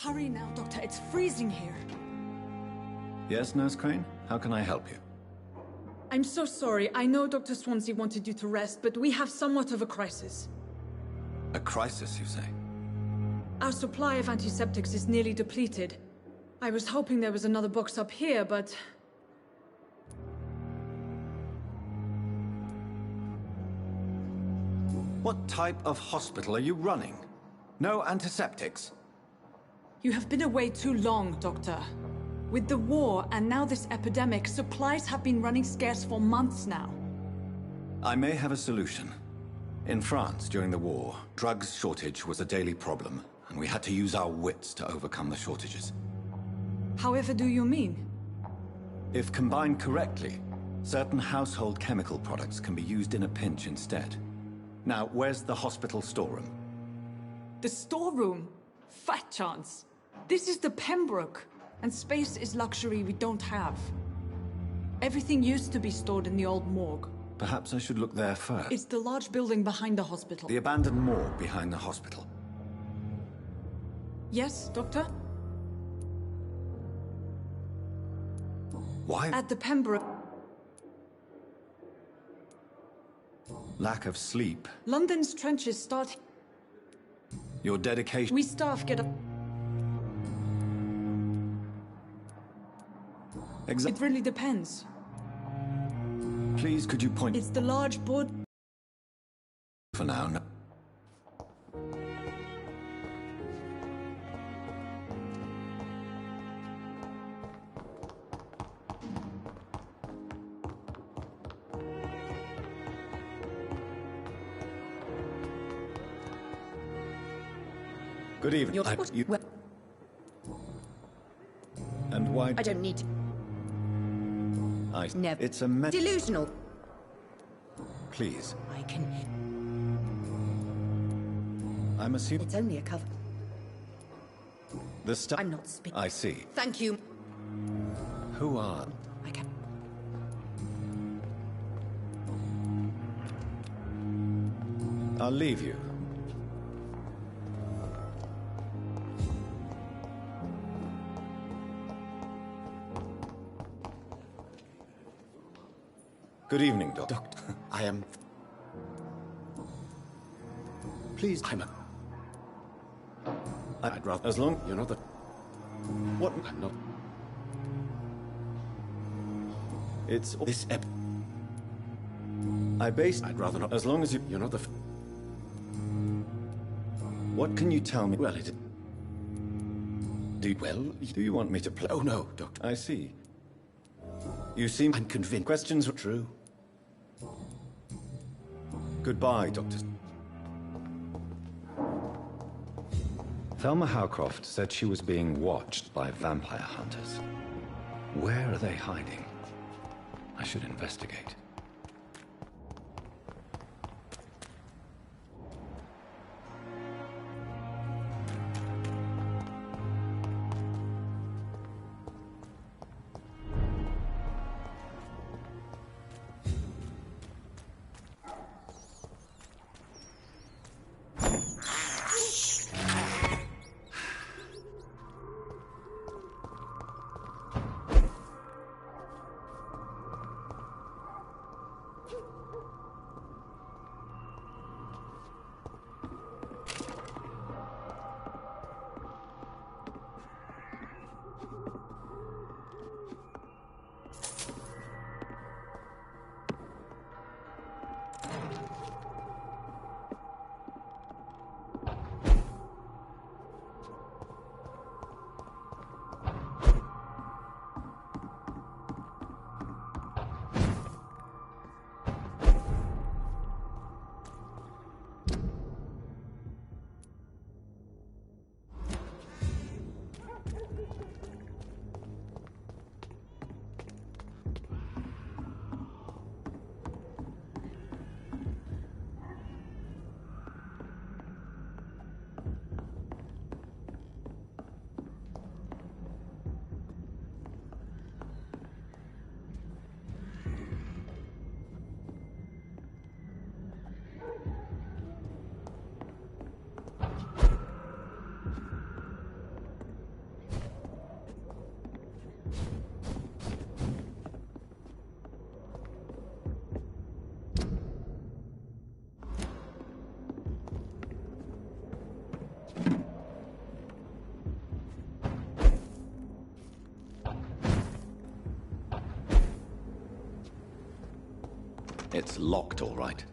Hurry now, Doctor. It's freezing here. Yes, Nurse Crane? How can I help you? I'm so sorry. I know Dr. Swansea wanted you to rest, but we have somewhat of a crisis. A crisis, you say? Our supply of antiseptics is nearly depleted. I was hoping there was another box up here, but... What type of hospital are you running? No antiseptics? You have been away too long, Doctor. With the war and now this epidemic, supplies have been running scarce for months now. I may have a solution. In France, during the war, drugs shortage was a daily problem, and we had to use our wits to overcome the shortages. However do you mean? If combined correctly, certain household chemical products can be used in a pinch instead. Now, where's the hospital storeroom? The storeroom? Fat chance. This is the Pembroke, and space is luxury we don't have. Everything used to be stored in the old morgue. Perhaps I should look there first. It's the large building behind the hospital. The abandoned morgue behind the hospital. Yes, Doctor? Why? At the Pembroke... Lack of sleep. London's trenches start... Your dedication... We staff get up... It really depends. Please, could you point... It's the large board... For now, no. Good evening. And why... I don't need to... Never. It's a Delusional. Please. I can... I'm assuming... It's only a cover. The stuff... I'm not speaking. I see. Thank you. Who are... I can... I'll leave you. Good evening, Doctor. I am... Please, I'd rather... As long... You're not the... What? I'm not... It's... This ep... I'd rather not... As long as you... You're not the... What can you tell me? Well, it... Well, do you want me to play? Oh, no, Doctor. I see. You seem... I'm convinced. Questions are True. Goodbye, Doctor. Thelma Howcroft said she was being watched by vampire hunters. Where are they hiding? I should investigate. It's locked, all right.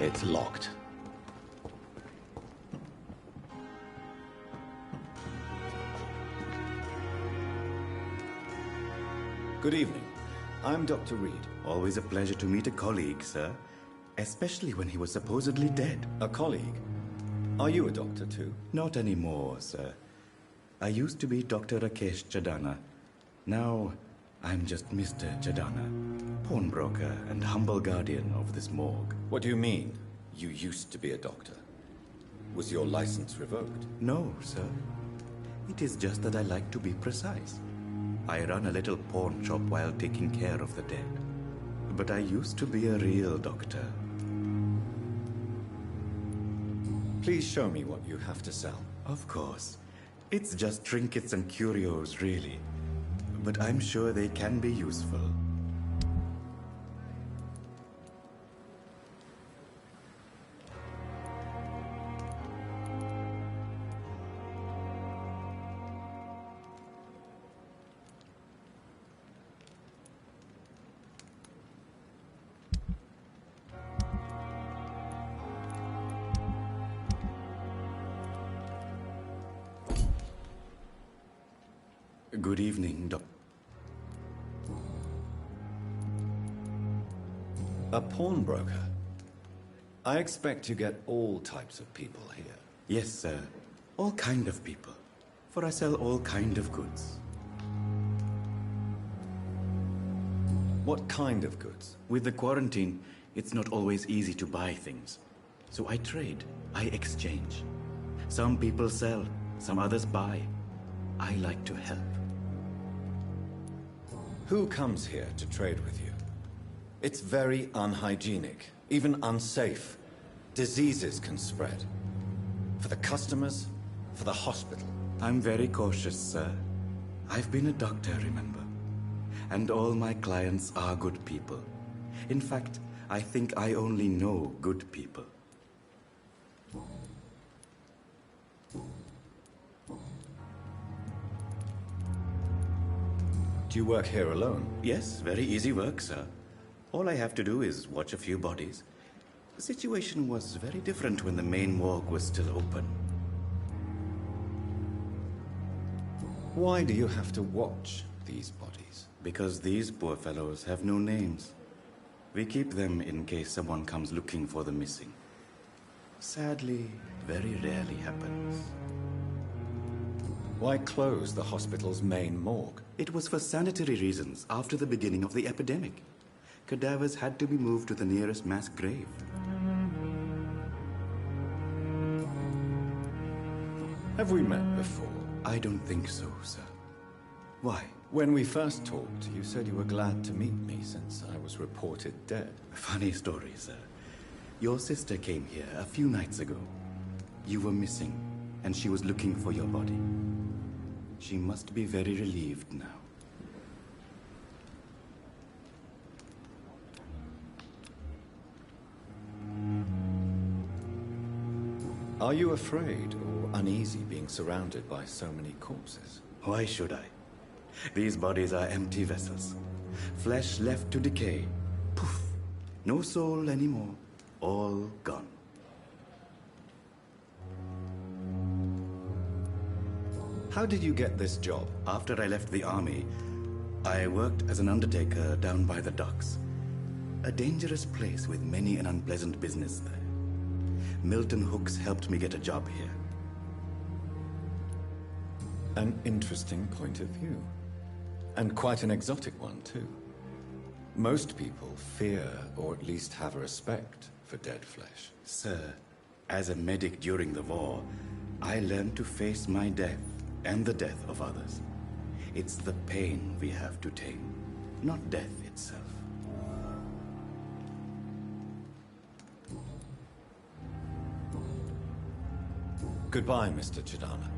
It's locked. Good evening. I'm Dr. Reed. Always a pleasure to meet a colleague, sir. Especially when he was supposedly dead. A colleague? Are you a doctor too? Not anymore, sir. I used to be Dr. Rakesh Chadana. Now, I'm just Mr. Chadana, pawnbroker and humble guardian of this morgue. What do you mean, you used to be a doctor? Was your license revoked? No, sir. It is just that I like to be precise. I run a little pawn shop while taking care of the dead. But I used to be a real doctor. Please show me what you have to sell. Of course. It's just trinkets and curios, really. But I'm sure they can be useful. Good evening, Doc. A pawnbroker? I expect you get all types of people here. Yes, sir. All kind of people. For I sell all kind of goods. What kind of goods? With the quarantine, it's not always easy to buy things. So I trade. I exchange. Some people sell, some others buy. I like to help. Who comes here to trade with you? It's very unhygienic, even unsafe. Diseases can spread. For the customers, for the hospital. I'm very cautious, sir. I've been a doctor, remember? And all my clients are good people. In fact, I think I only know good people. Do you work here alone? Yes, very easy work, sir. All I have to do is watch a few bodies. The situation was very different when the main morgue was still open. Why do you have to watch these bodies? Because these poor fellows have no names. We keep them in case someone comes looking for the missing. Sadly, very rarely happens. Why close the hospital's main morgue? It was for sanitary reasons after the beginning of the epidemic. Cadavers had to be moved to the nearest mass grave. Have we met before? I don't think so, sir. Why? When we first talked, you said you were glad to meet me since I was reported dead. Funny story, sir. Your sister came here a few nights ago. You were missing, and she was looking for your body. She must be very relieved now. Are you afraid or uneasy being surrounded by so many corpses? Why should I? These bodies are empty vessels. Flesh left to decay. Poof. No soul anymore. All gone. How did you get this job? After I left the army, I worked as an undertaker down by the docks. A dangerous place with many an unpleasant business there. Milton Hooks helped me get a job here. An interesting point of view. And quite an exotic one, too. Most people fear, or at least have a respect, for dead flesh. Sir, as a medic during the war, I learned to face my death and the death of others. It's the pain we have to tame, not death itself. Goodbye, Mr. Chidana.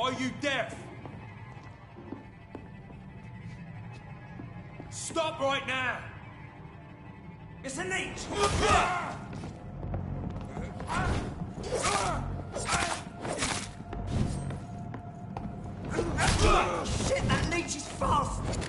Are you deaf? Stop right now! It's a leech! Shit, that leech is fast!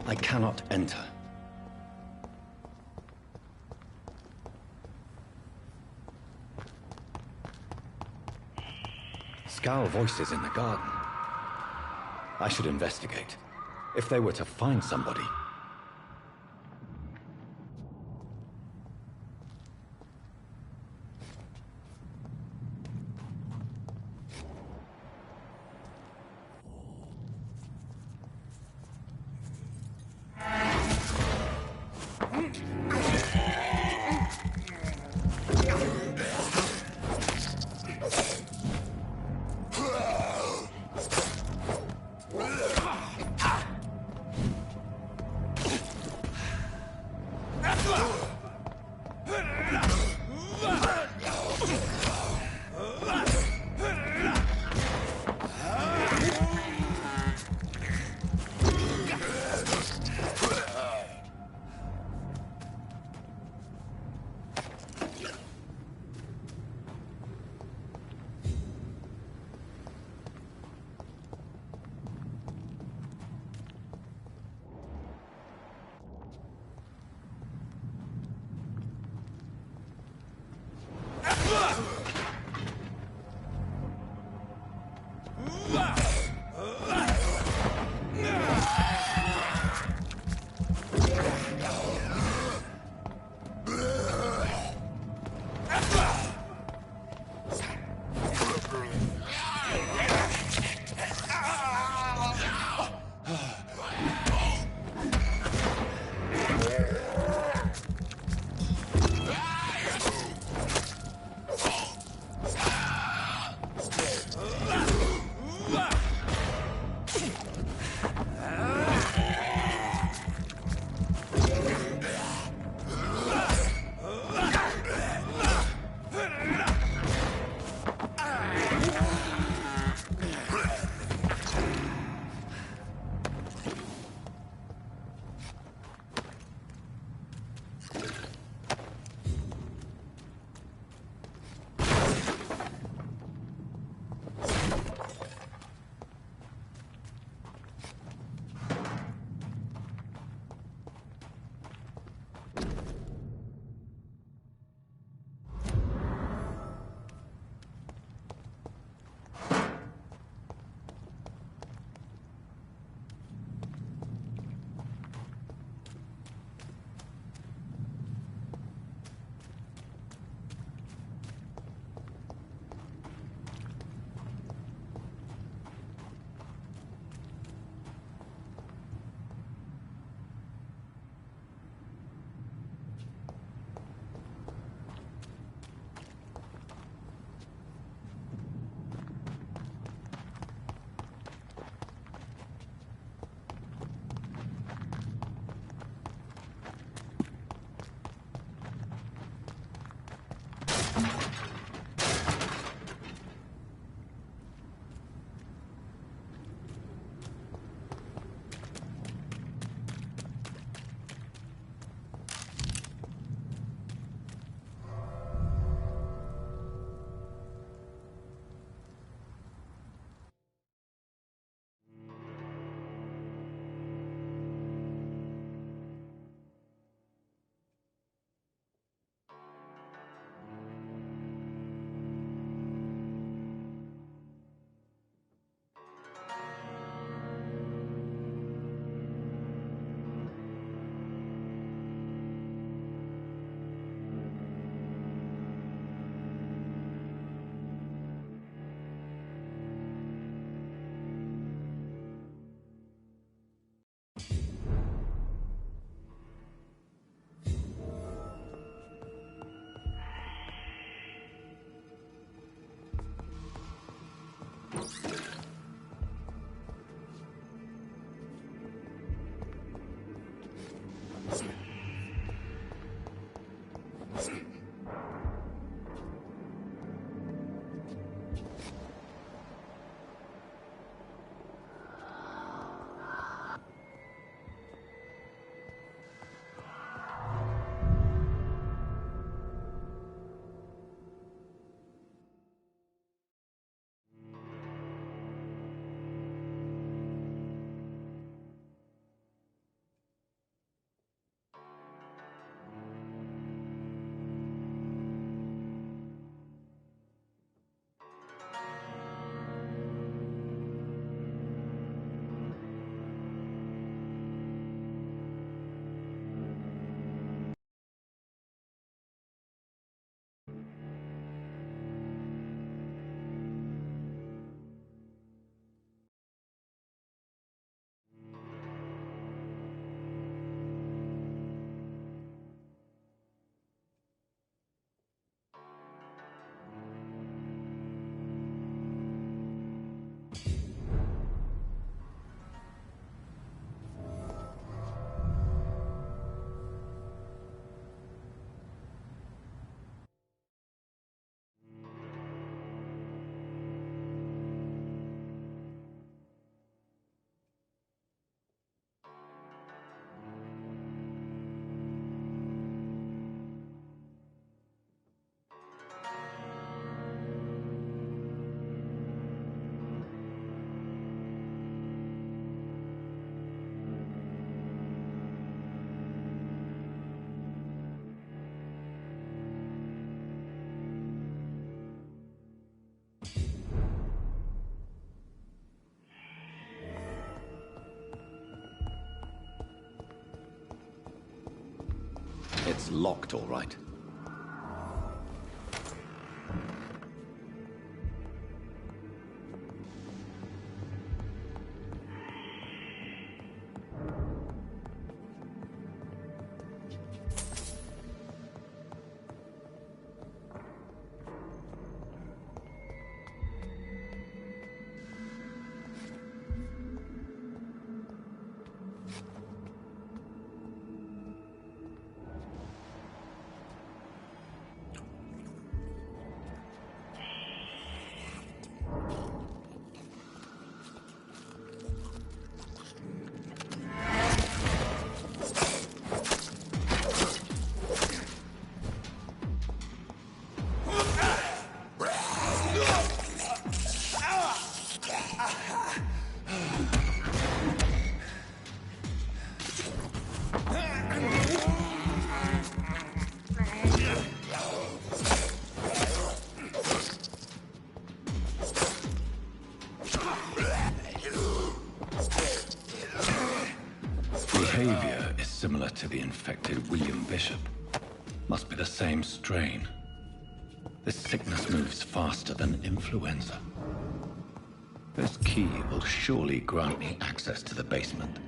I cannot enter. Scowl voices in the garden. I should investigate. If they were to find somebody... It's locked, all right. Behavior is similar to the infected William Bishop. Must be the same strain. This sickness moves faster than influenza. This key will surely grant me access to the basement.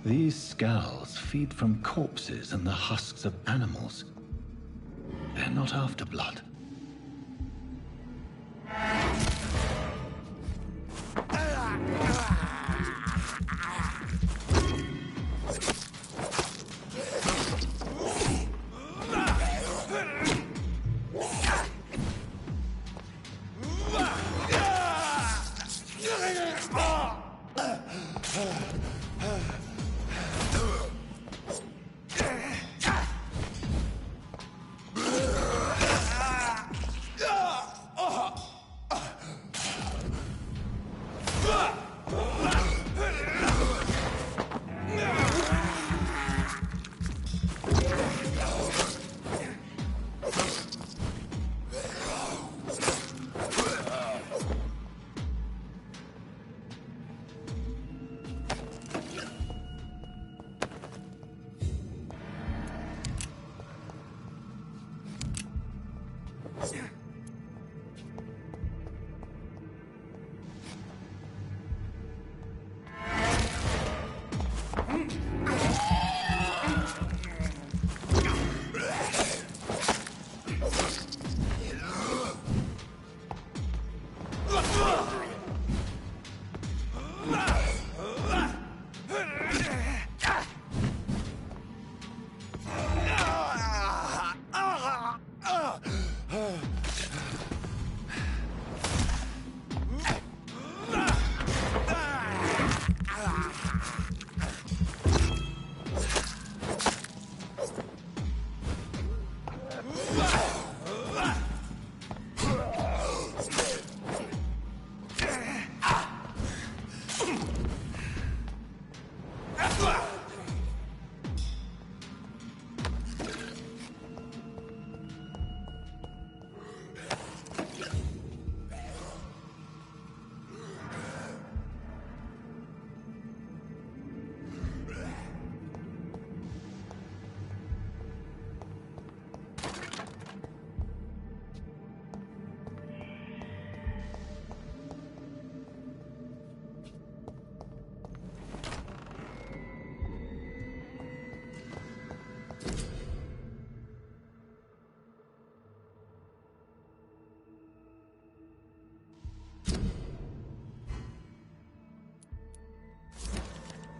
These skulls feed from corpses and the husks of animals. They're not after blood.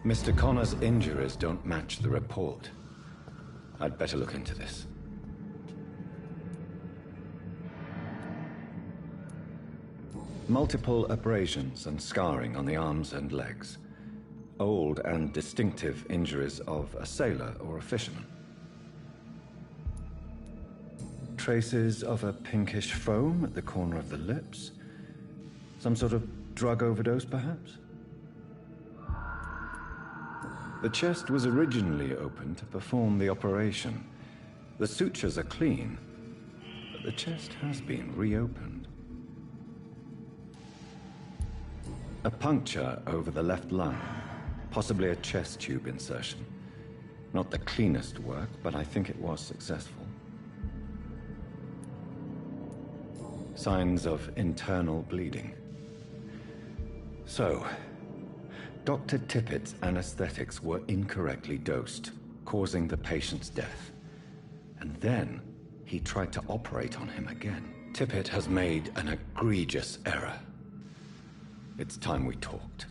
Mr. Connor's injuries don't match the report. I'd better look into this. Multiple abrasions and scarring on the arms and legs. Old and distinctive injuries of a sailor or a fisherman. Traces of a pinkish foam at the corner of the lips. Some sort of drug overdose, perhaps? The chest was originally opened to perform the operation. The sutures are clean, but the chest has been reopened. A puncture over the left lung, possibly a chest tube insertion. Not the cleanest work, but I think it was successful. Signs of internal bleeding. So, Dr. Tippett's anesthetics were incorrectly dosed, causing the patient's death. And then, he tried to operate on him again. Tippett has made an egregious error. It's time we talked.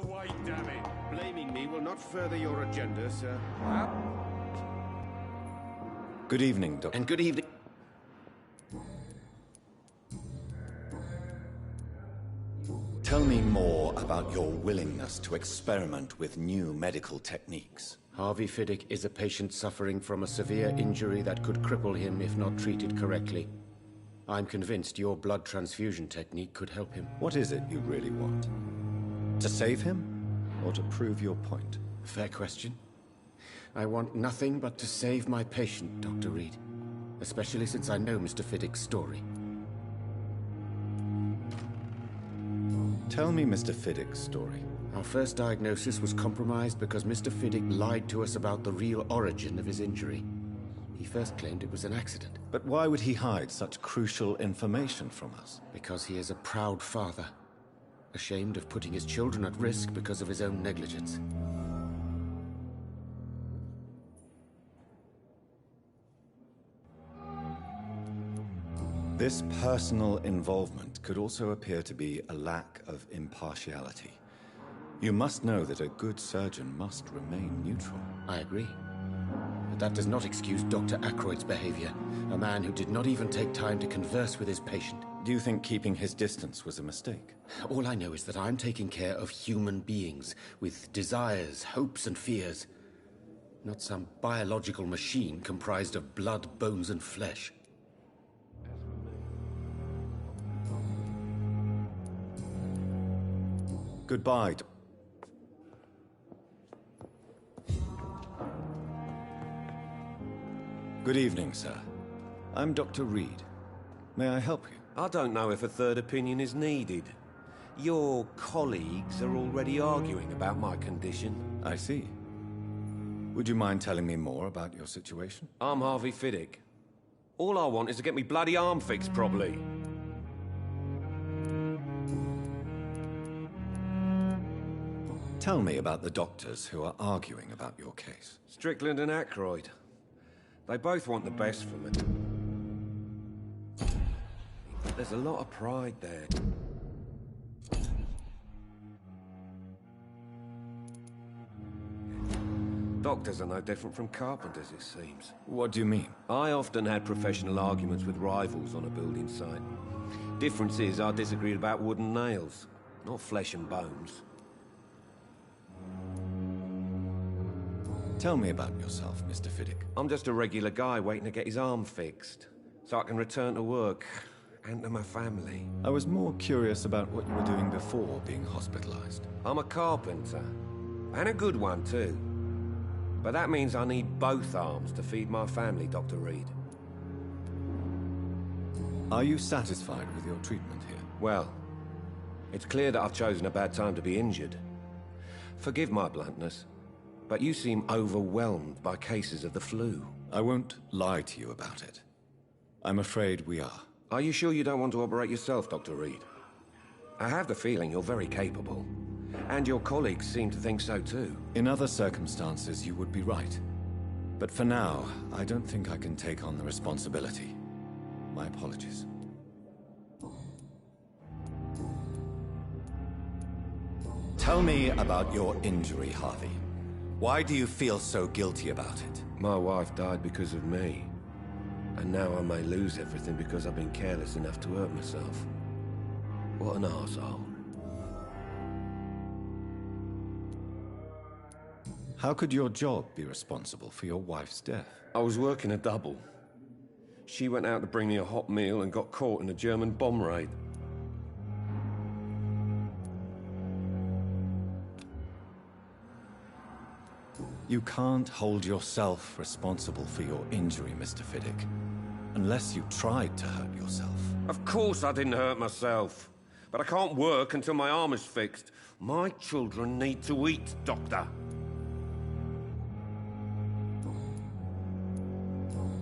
Wait, damn it! Blaming me will not further your agenda, sir. Huh? Good evening, Doctor. And good evening. Tell me more about your willingness to experiment with new medical techniques. Harvey Fiddick is a patient suffering from a severe injury that could cripple him if not treated correctly. I'm convinced your blood transfusion technique could help him. What is it you really want? To save him, or to prove your point? Fair question. I want nothing but to save my patient, Dr. Reed. Especially since I know Mr. Fiddick's story. Tell me Mr. Fiddick's story. Our first diagnosis was compromised because Mr. Fiddick lied to us about the real origin of his injury. He first claimed it was an accident. But why would he hide such crucial information from us? Because he is a proud father. Ashamed of putting his children at risk because of his own negligence. This personal involvement could also appear to be a lack of impartiality. You must know that a good surgeon must remain neutral. I agree. But that does not excuse Dr. Aykroyd's behavior. A man who did not even take time to converse with his patient. Do you think keeping his distance was a mistake? All I know is that I'm taking care of human beings with desires, hopes, and fears. Not some biological machine comprised of blood, bones, and flesh. Goodbye. Good evening, sir. I'm Dr. Reed. May I help you? I don't know if a third opinion is needed. Your colleagues are already arguing about my condition. I see. Would you mind telling me more about your situation? I'm Harvey Fiddick. All I want is to get me bloody arm fixed properly. Tell me about the doctors who are arguing about your case. Strickland and Aykroyd. They both want the best for me. There's a lot of pride there. Doctors are no different from carpenters, it seems. What do you mean? I often had professional arguments with rivals on a building site. Difference is, I disagreed about wooden nails, not flesh and bones. Tell me about yourself, Mr. Fiddick. I'm just a regular guy waiting to get his arm fixed, so I can return to work and to my family. I was more curious about what you were doing before being hospitalized. I'm a carpenter, and a good one too. But that means I need both arms to feed my family, Dr. Reed. Are you satisfied with your treatment here? Well, it's clear that I've chosen a bad time to be injured. Forgive my bluntness, but you seem overwhelmed by cases of the flu. I won't lie to you about it. I'm afraid we are. Are you sure you don't want to operate yourself, Dr. Reed? I have the feeling you're very capable. And your colleagues seem to think so too. In other circumstances, you would be right. But for now, I don't think I can take on the responsibility. My apologies. Tell me about your injury, Harvey. Why do you feel so guilty about it? My wife died because of me. And now I may lose everything because I've been careless enough to hurt myself. What an arsehole. How could your job be responsible for your wife's death? I was working a double. She went out to bring me a hot meal and got caught in a German bomb raid. You can't hold yourself responsible for your injury, Mr. Fiddick. Unless you tried to hurt yourself. Of course I didn't hurt myself. But I can't work until my arm is fixed. My children need to eat, Doctor.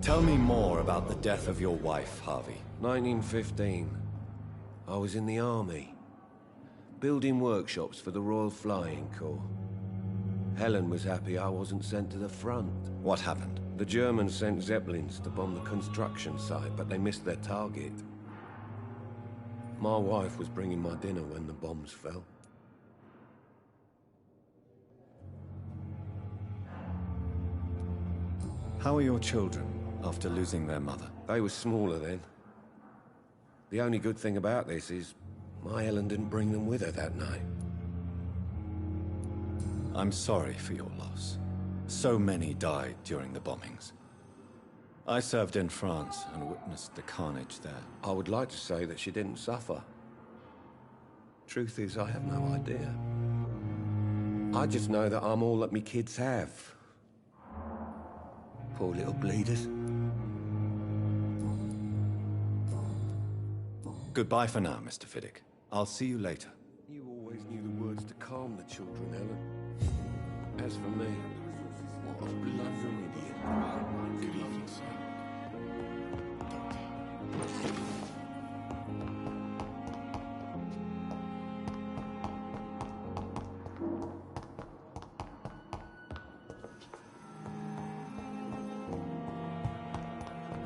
Tell me more about the death of your wife, Harvey. 1915. I was in the army. Building workshops for the Royal Flying Corps. Helen was happy I wasn't sent to the front. What happened? The Germans sent Zeppelins to bomb the construction site, but they missed their target. My wife was bringing my dinner when the bombs fell. How are your children after losing their mother? They were smaller then. The only good thing about this is my Helen didn't bring them with her that night. I'm sorry for your loss. So many died during the bombings. I served in France and witnessed the carnage there. I would like to say that she didn't suffer. Truth is, I have no idea. I just know that I'm all that me kids have. Poor little bleeders. Goodbye for now, Mr. Fiddick. I'll see you later. You always knew the words to calm the children, Helen. As for me, what a blundering idiot. Good evening, sir.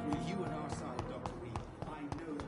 With you on our side, Dr. Reed, I know the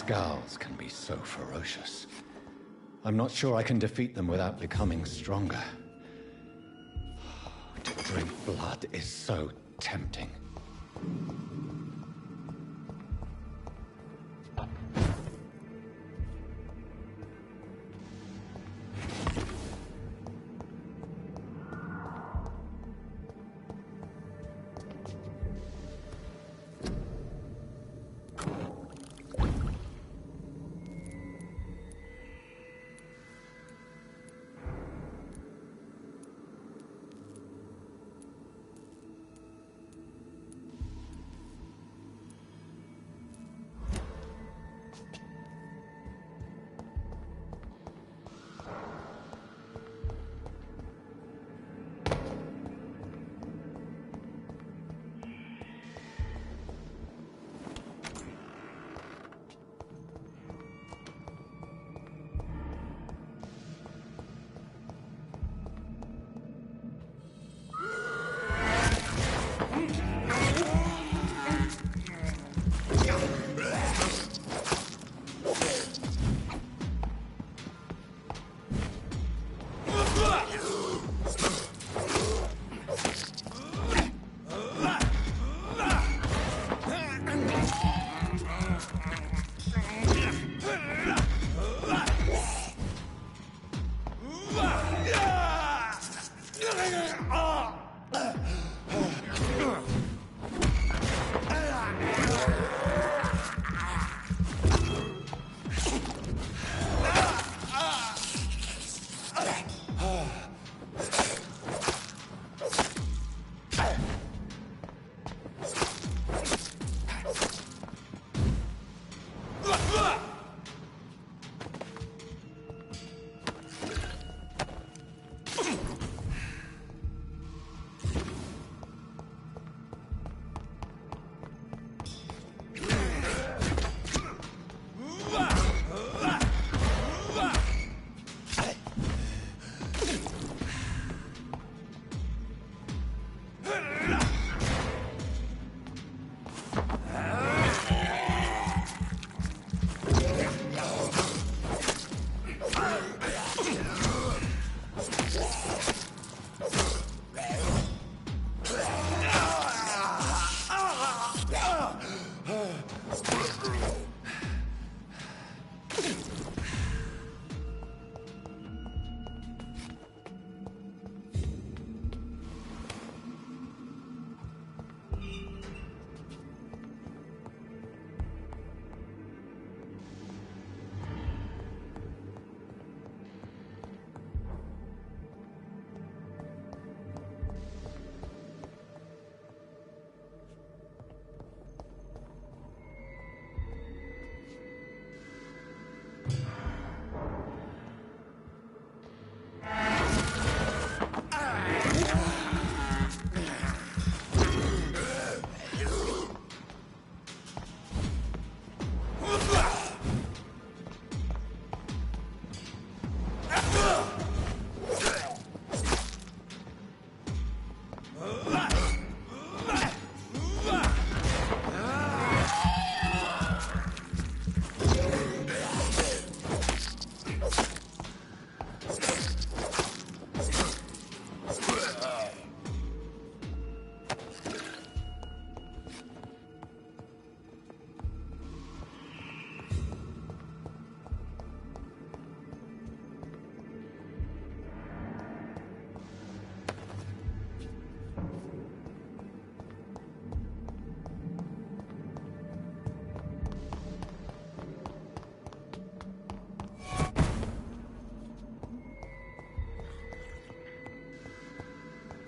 Skulls can be so ferocious. I'm not sure I can defeat them without becoming stronger. To drink blood is so tempting.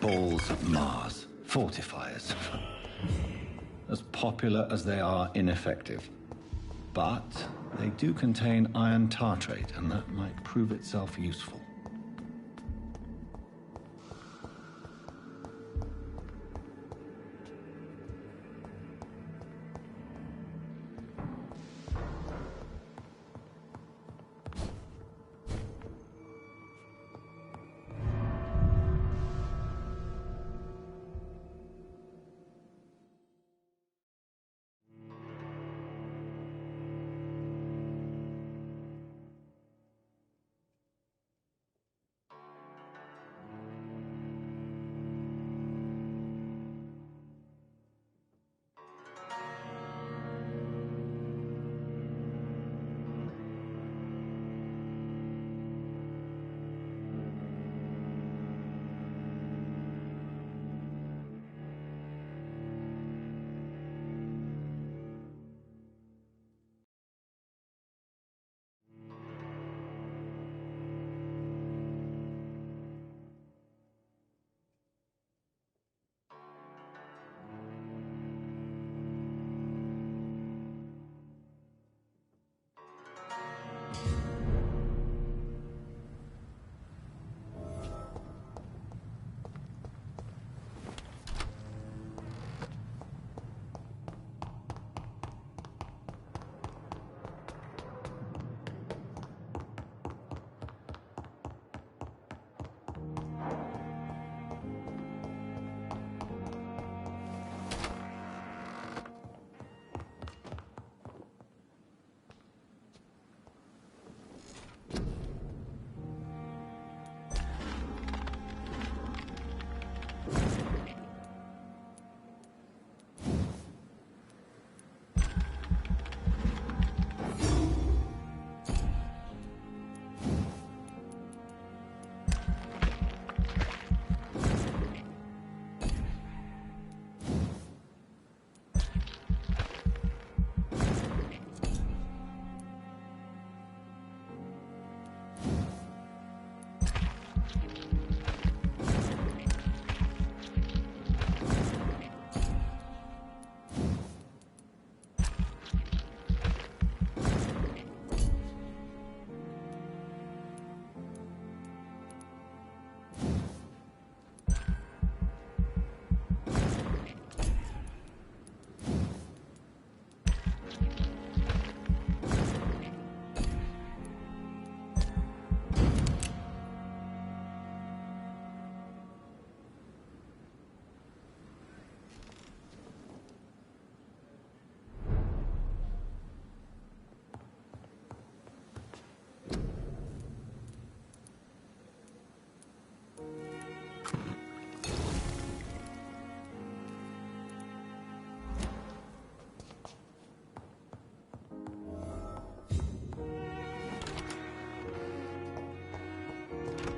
Balls of Mars, fortifiers. As popular as they are ineffective. But they do contain iron tartrate, and that might prove itself useful.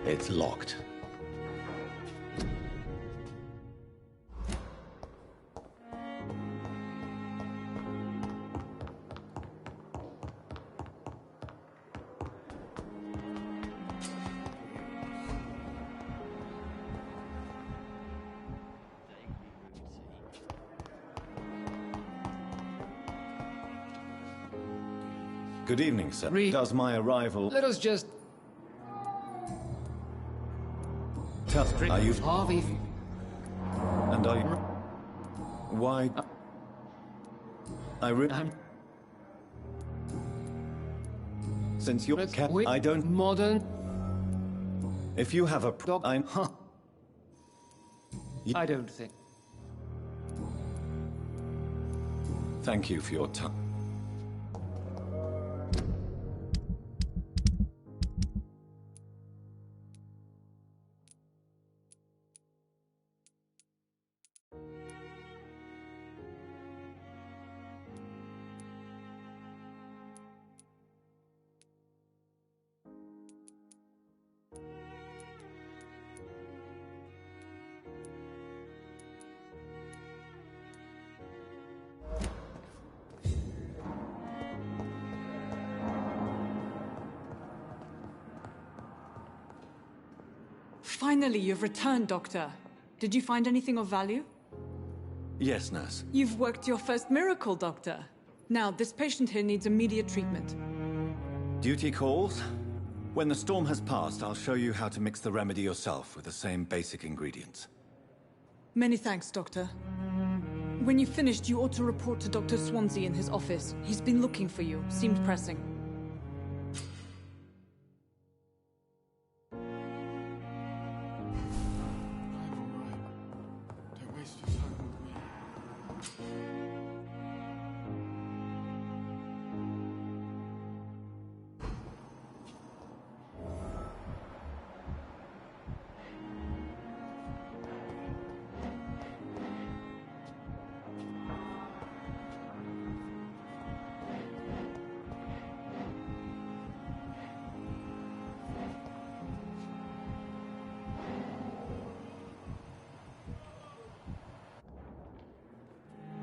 It's locked. Good evening, sir. Does my arrival... Let us just... Are you... Harvey... And are you... Why... Since you're... I don't... Modern... If you have a... I don't think. Thank you for your time. Finally, you've returned, Doctor. Did you find anything of value? Yes, nurse. You've worked your first miracle, Doctor. Now, this patient here needs immediate treatment. Duty calls. When the storm has passed, I'll show you how to mix the remedy yourself with the same basic ingredients. Many thanks, Doctor. When you've finished, you ought to report to Dr. Swansea in his office. He's been looking for you. Seemed pressing.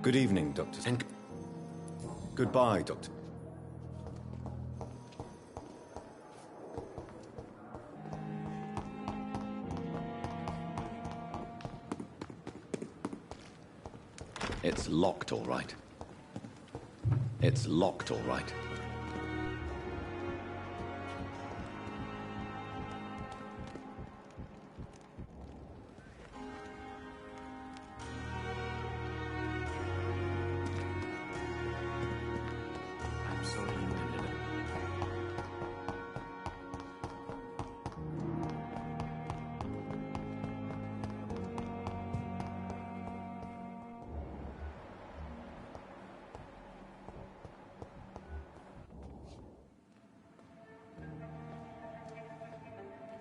Good evening, Doctor. And goodbye, Doctor. It's locked, all right. It's locked, all right. I'm sorry you ended up.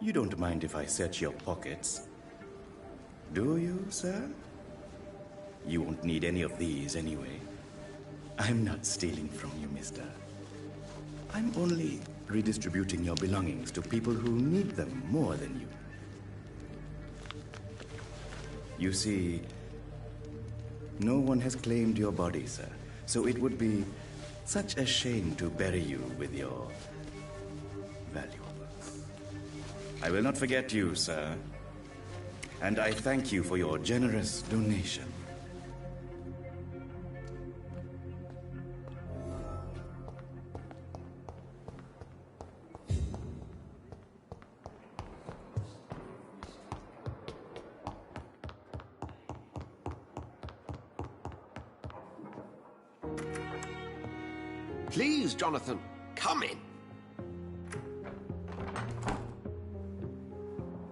You don't mind if I search your pockets, do you, sir? You won't need any of these anyway. I'm not stealing from you, mister. I'm only redistributing your belongings to people who need them more than you. You see, no one has claimed your body, sir, so it would be such a shame to bury you with your valuables. I will not forget you, sir, and I thank you for your generous donation. Please, Jonathan, come in.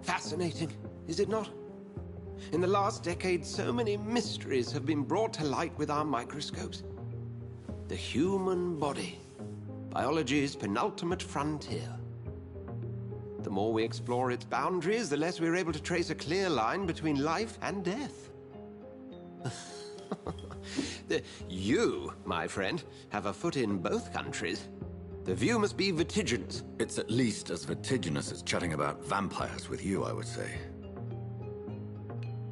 Fascinating, is it not? In the last decade, so many mysteries have been brought to light with our microscopes. The human body, biology's penultimate frontier. The more we explore its boundaries, the less we're able to trace a clear line between life and death. You, my friend, have a foot in both countries. The view must be vertiginous. It's at least as vertiginous as chatting about vampires with you, I would say.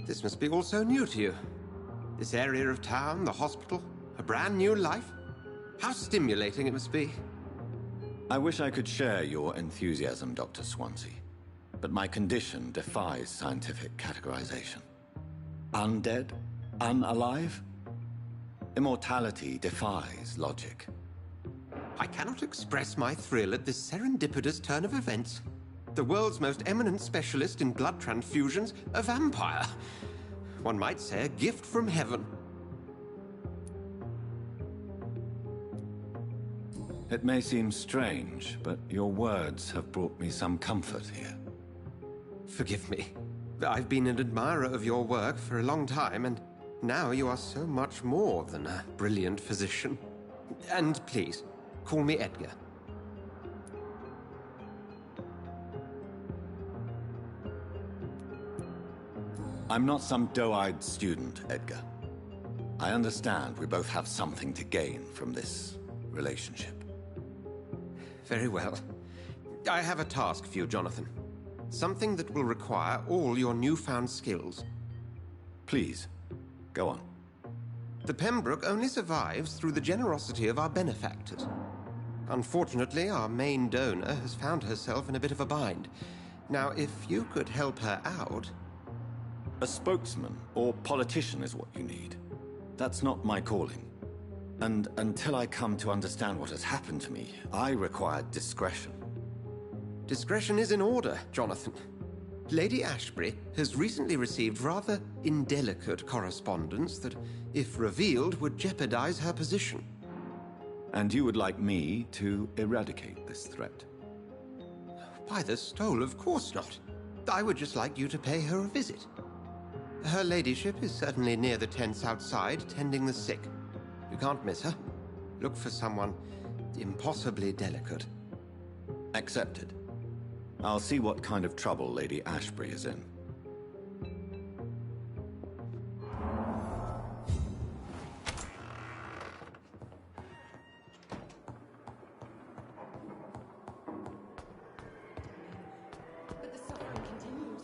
This must be all so new to you. This area of town, the hospital, a brand new life. How stimulating it must be. I wish I could share your enthusiasm, Dr. Swansea, but my condition defies scientific categorization. Undead? Unalive? Immortality defies logic. I cannot express my thrill at this serendipitous turn of events. The world's most eminent specialist in blood transfusions, a vampire. One might say a gift from heaven. It may seem strange, but your words have brought me some comfort here. Forgive me. I've been an admirer of your work for a long time, and now you are so much more than a brilliant physician. And please, call me Edgar. I'm not some doe-eyed student, Edgar. I understand we both have something to gain from this relationship. Very well. I have a task for you, Jonathan. Something that will require all your newfound skills. Please, go on. The Pembroke only survives through the generosity of our benefactors. Unfortunately, our main donor has found herself in a bit of a bind. Now, if you could help her out... A spokesman or politician is what you need. That's not my calling. And until I come to understand what has happened to me, I require discretion. Discretion is in order, Jonathan. Lady Ashbury has recently received rather indelicate correspondence that, if revealed, would jeopardize her position. And you would like me to eradicate this threat? By the stole, of course not. I would just like you to pay her a visit. Her ladyship is certainly near the tents outside, tending the sick. You can't miss her. Look for someone impossibly delicate. Accepted. I'll see what kind of trouble Lady Ashbury is in. But the suffering continues.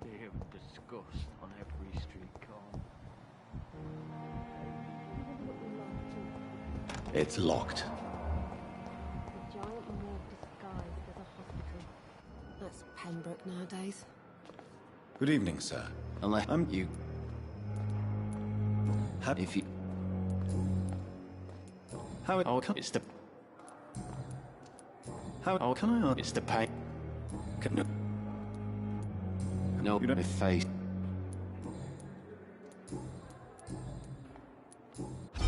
Fear and disgust on every street corner. It's locked. A giant morgue disguised as a hospital. That's Pembroke nowadays. Good evening, sir. Unless you... If you... How it... It's the... How can I... It's the pain. No, you don't face.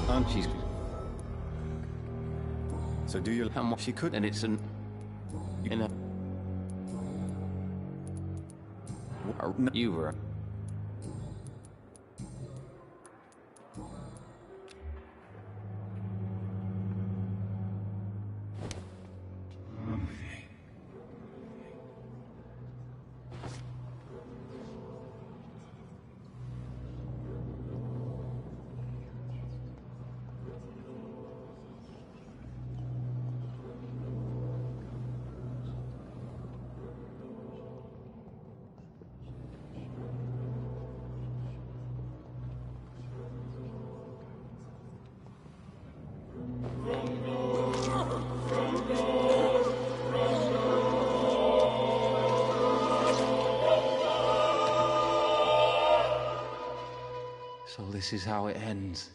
Aren't she's... So do you... How much she could, and it's an... In a... You were... So this is how it ends.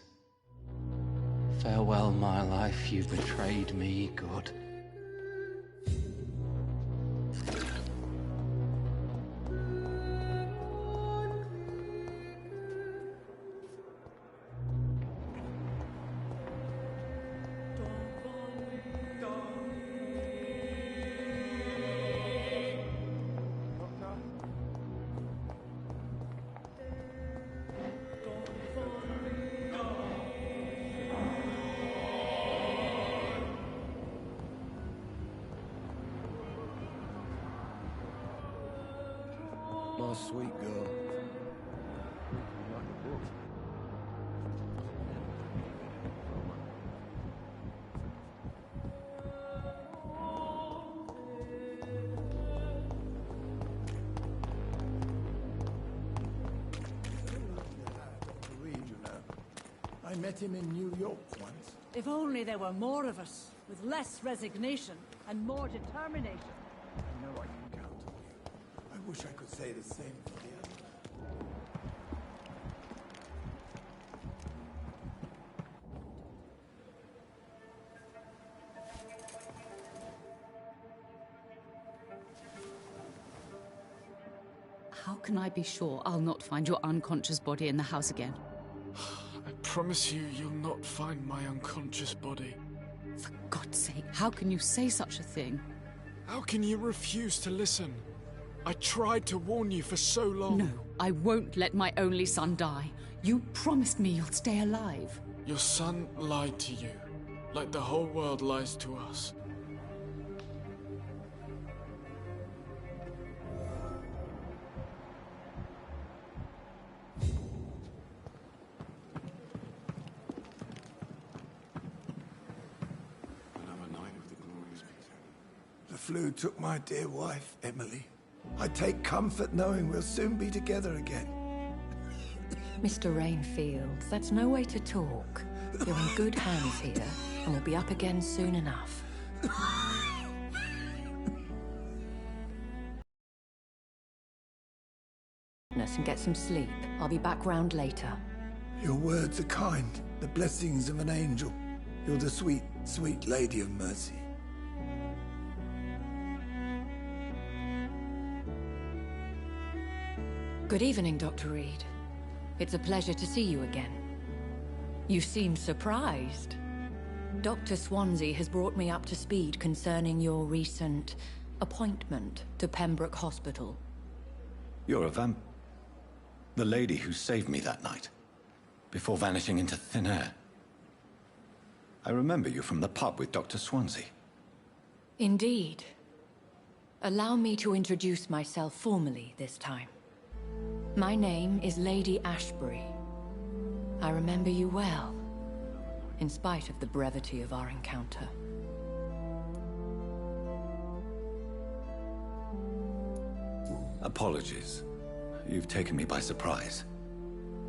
Farewell, my life, you betrayed me, good. My sweet girl. I met him in New York once. If only there were more of us, with less resignation and more determination. I know I can count on you. I wish I could say the same for the others. How can I be sure I'll not find your unconscious body in the house again? I promise you, you'll not find my unconscious body. For God's sake, how can you say such a thing? How can you refuse to listen? I tried to warn you for so long. No, I won't let my only son die. You promised me you'll stay alive. Your son lied to you, like the whole world lies to us. The flu took my dear wife, Emily. I take comfort knowing we'll soon be together again. Mr. Rainfield, that's no way to talk. You're in good hands here, and we'll be up again soon enough. And get some sleep. I'll be back round later. Your words are kind, the blessings of an angel. You're the sweet, sweet Lady of Mercy. Good evening, Dr. Reed. It's a pleasure to see you again. You seem surprised. Dr. Swansea has brought me up to speed concerning your recent appointment to Pembroke Hospital. You're a the lady who saved me that night, before vanishing into thin air. I remember you from the pub with Dr. Swansea. Indeed. Allow me to introduce myself formally this time. My name is Lady Ashbury. I remember you well, in spite of the brevity of our encounter. Apologies. You've taken me by surprise.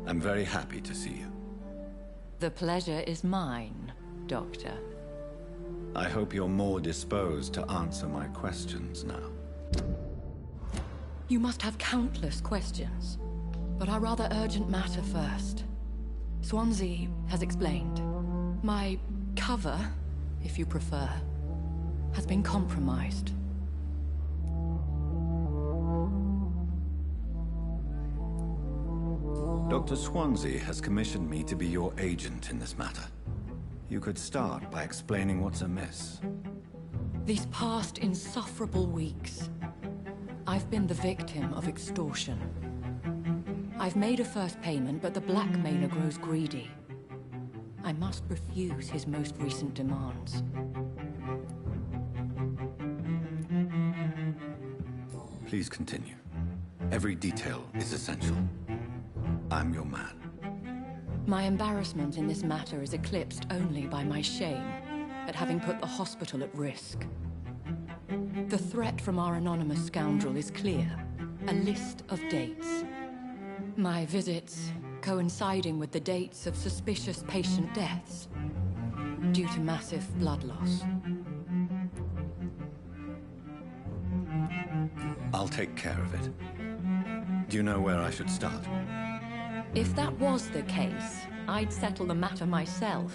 I'm very happy to see you. The pleasure is mine, Doctor. I hope you're more disposed to answer my questions now. You must have countless questions, but our rather urgent matter first. Swansea has explained. My cover, if you prefer, has been compromised. Dr. Swansea has commissioned me to be your agent in this matter. You could start by explaining what's amiss. These past insufferable weeks, I've been the victim of extortion. I've made a first payment, but the blackmailer grows greedy. I must refuse his most recent demands. Please continue. Every detail is essential. I'm your man. My embarrassment in this matter is eclipsed only by my shame at having put the hospital at risk. The threat from our anonymous scoundrel is clear. A list of dates. My visits coinciding with the dates of suspicious patient deaths due to massive blood loss. I'll take care of it. Do you know where I should start? If that was the case, I'd settle the matter myself.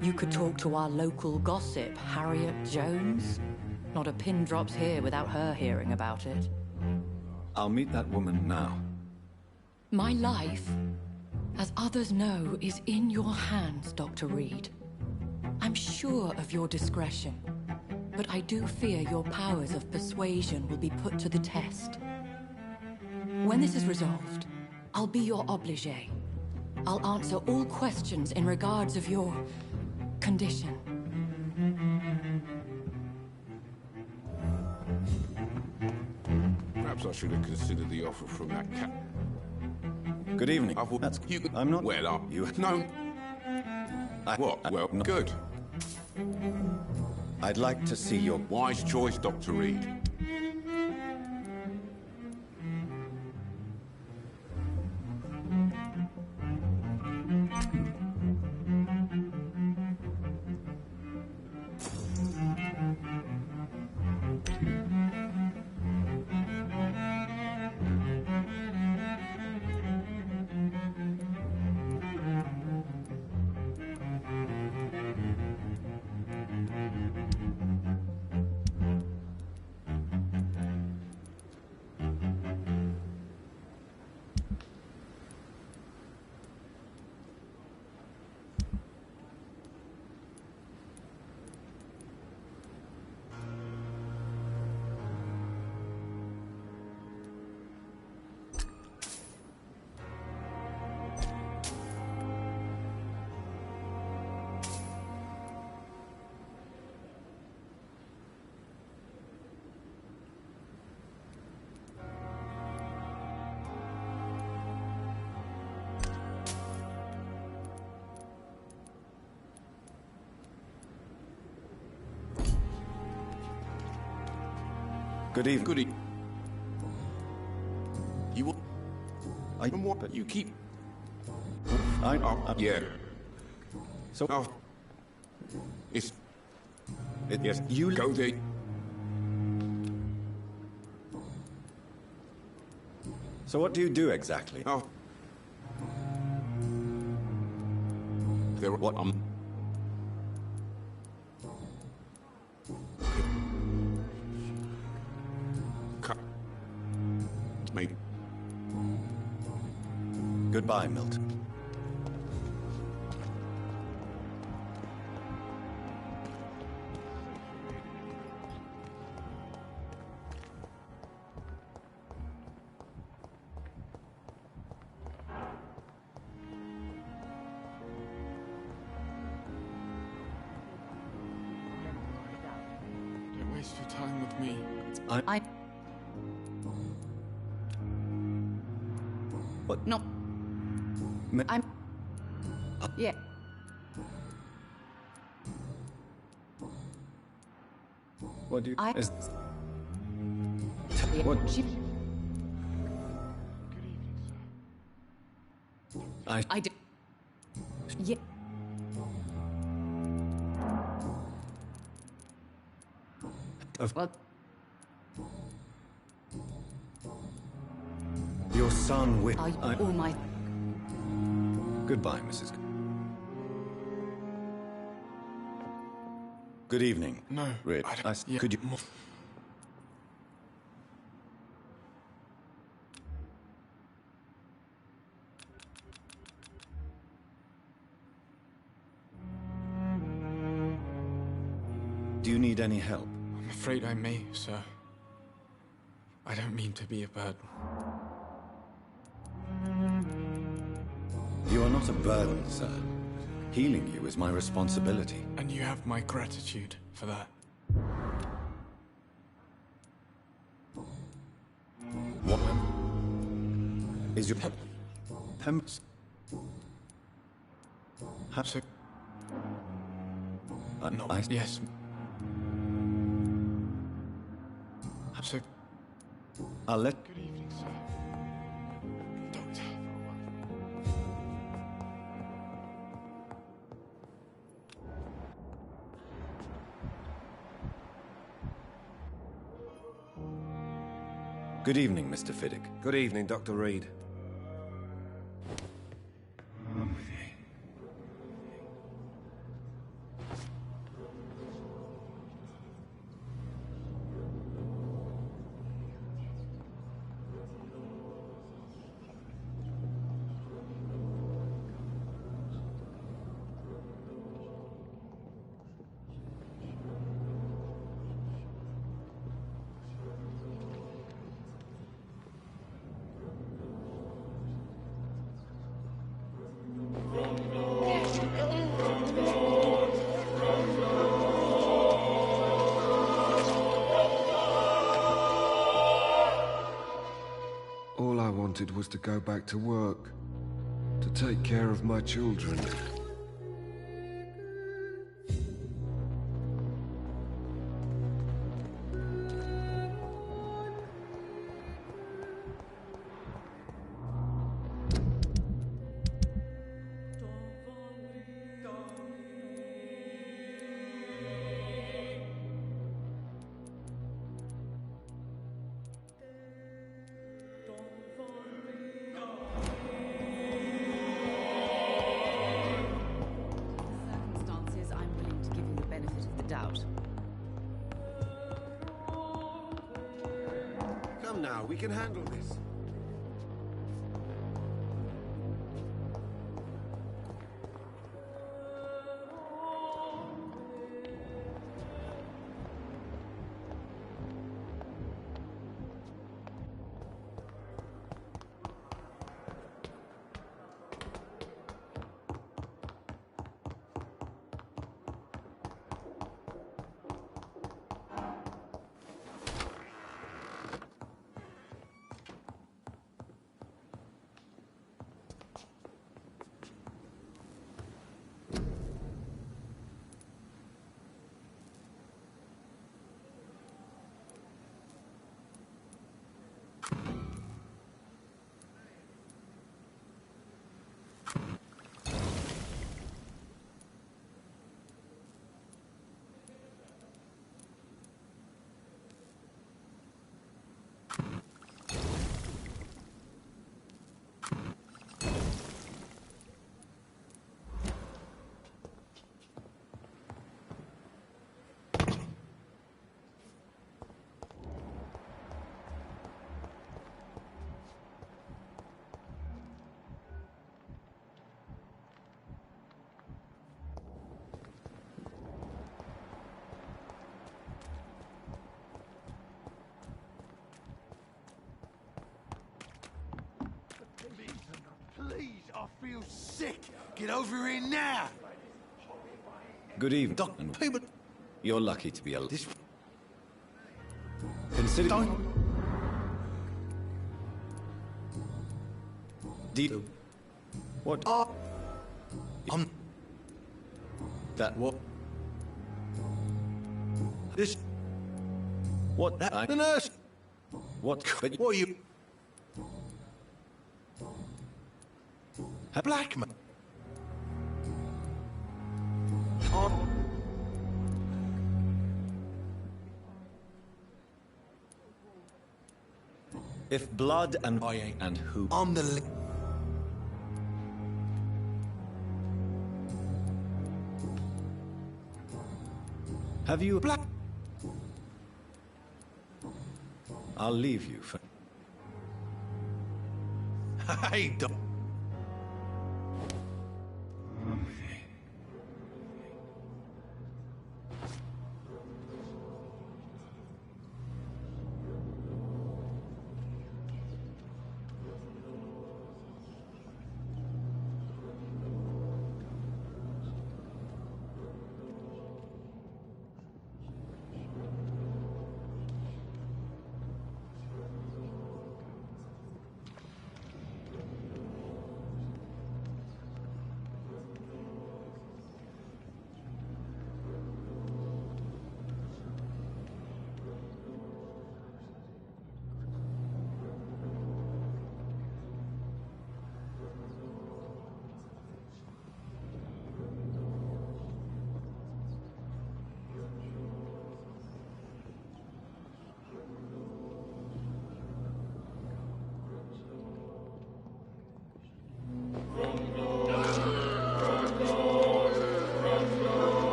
You could talk to our local gossip, Harriet Jones. Not a pin drops here without her hearing about it. I'll meet that woman now. My life, as others know, is in your hands, Dr. Reed. I'm sure of your discretion, but I do fear your powers of persuasion will be put to the test. When this is resolved, I'll be your obligé. I'll answer all questions in regards of your condition. Perhaps I should have considered the offer from that cat. Good evening. That's you. I'm not. Well, you. No. What? Well, no. Good. I'd like to see your wise choice, Dr. Reed. Good evening. Good evening. You will... And what you keep... yeah. So... It's... yes, you go there. So what do you do exactly? There... What, Maybe. Goodbye, Milton. Don't waste your time with me. What? No. I'm... Yeah. What do you... Yeah, What? She... I did... Yeah. Well... Your son will... all my... Goodbye, Mrs. Good evening. No, Reed. yeah. Could you... Do you need any help? I'm afraid I may, sir. I don't mean to be a burden. You are not a burden, sir. Healing you is my responsibility. And you have my gratitude for that. What is your Pem? So, no, I... yes. So, I'll let... Good evening, sir. Doctor. Good evening, Mr. Fiddick. Good evening, Dr. Reed. All I wanted was to go back to work, to take care of my children. Circumstances, I'm willing to give you the benefit of the doubt. Come now, we can handle this. sick. Get over here now. Good evening. People... You're lucky to be alive. Consider... What? That what? This... What? The nurse... What? But What are you... A black man? If blood and I ain't... and who? I'm the... Have you black? I'll leave you for... Hey, Doc.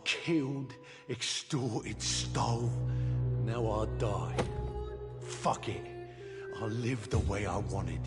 Killed, extorted, stole. Now I die. Fuck it. I live the way I wanted.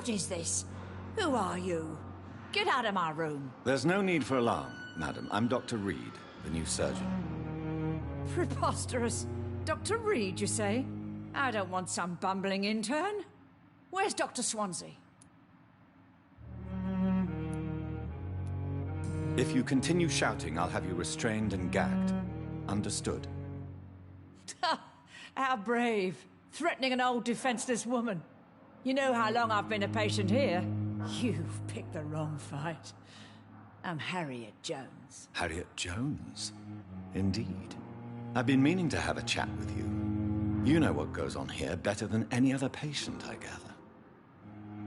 What is this? Who are you? Get out of my room. There's no need for alarm, madam. I'm Dr. Reed, the new surgeon. Preposterous. Dr. Reed, you say? I don't want some bumbling intern. Where's Dr. Swansea? If you continue shouting, I'll have you restrained and gagged. Understood? How brave. Threatening an old defenseless woman. You know how long I've been a patient here? You've picked the wrong fight. I'm Harriet Jones. Harriet Jones? Indeed. I've been meaning to have a chat with you. You know what goes on here better than any other patient, I gather.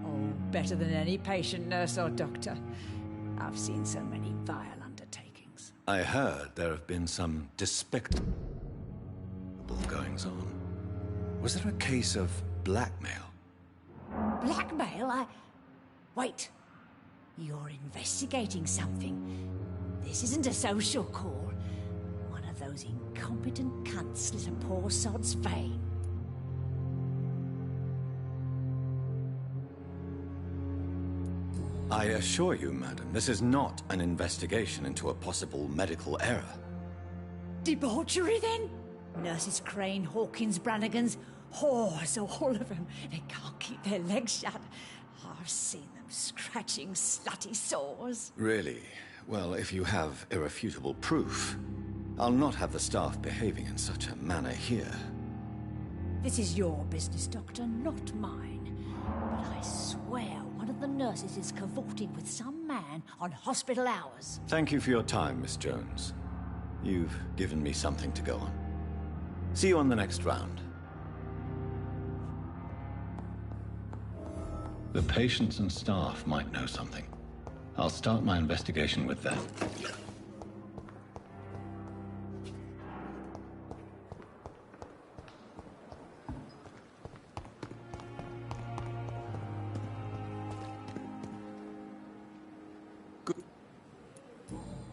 Oh, better than any patient, nurse or doctor. I've seen so many vile undertakings. I heard there have been some despicable goings-on. Was there a case of blackmail? Blackmail? Wait. You're investigating something. This isn't a social call. One of those incompetent cunts slit a poor sod's vein. I assure you, madam, this is not an investigation into a possible medical error. Debauchery, then? Nurses Crane, Hawkins, Brannigans, whores, all of them. They can't keep their legs shut. I've seen them scratching slutty sores. Really? Well, if you have irrefutable proof, I'll not have the staff behaving in such a manner here. This is your business, Doctor, not mine. But I swear one of the nurses is cavorting with some man on hospital hours. Thank you for your time, Miss Jones. You've given me something to go on. See you on the next round. The patients and staff might know something. I'll start my investigation with them.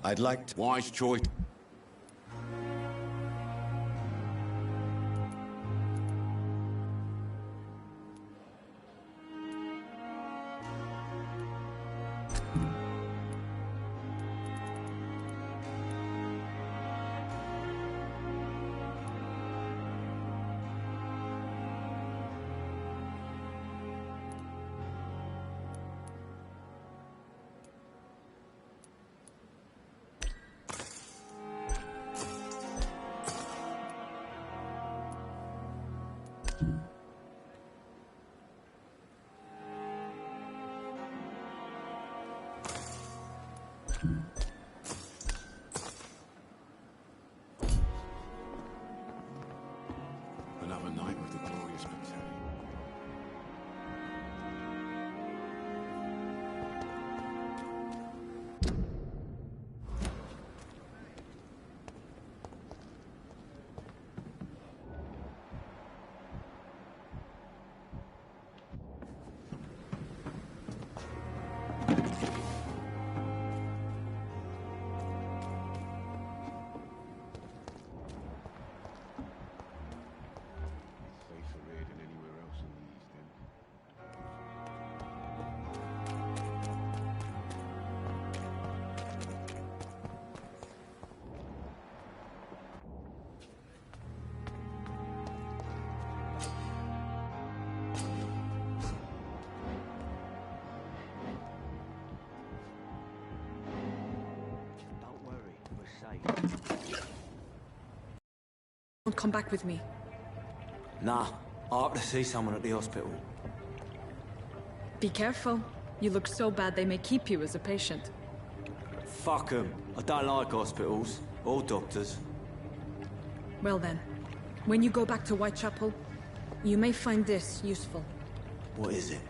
I'd like to... Wise choice. Another night with the glorious battalion. Don't come back with me. Nah, I have to see someone at the hospital. Be careful. You look so bad they may keep you as a patient. Fuck 'em. I don't like hospitals. Or doctors. Well then, when you go back to Whitechapel, you may find this useful. What is it?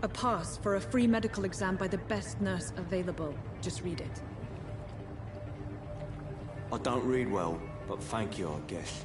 A pass for a free medical exam by the best nurse available. Just read it. I don't read well, but thank you, I guess.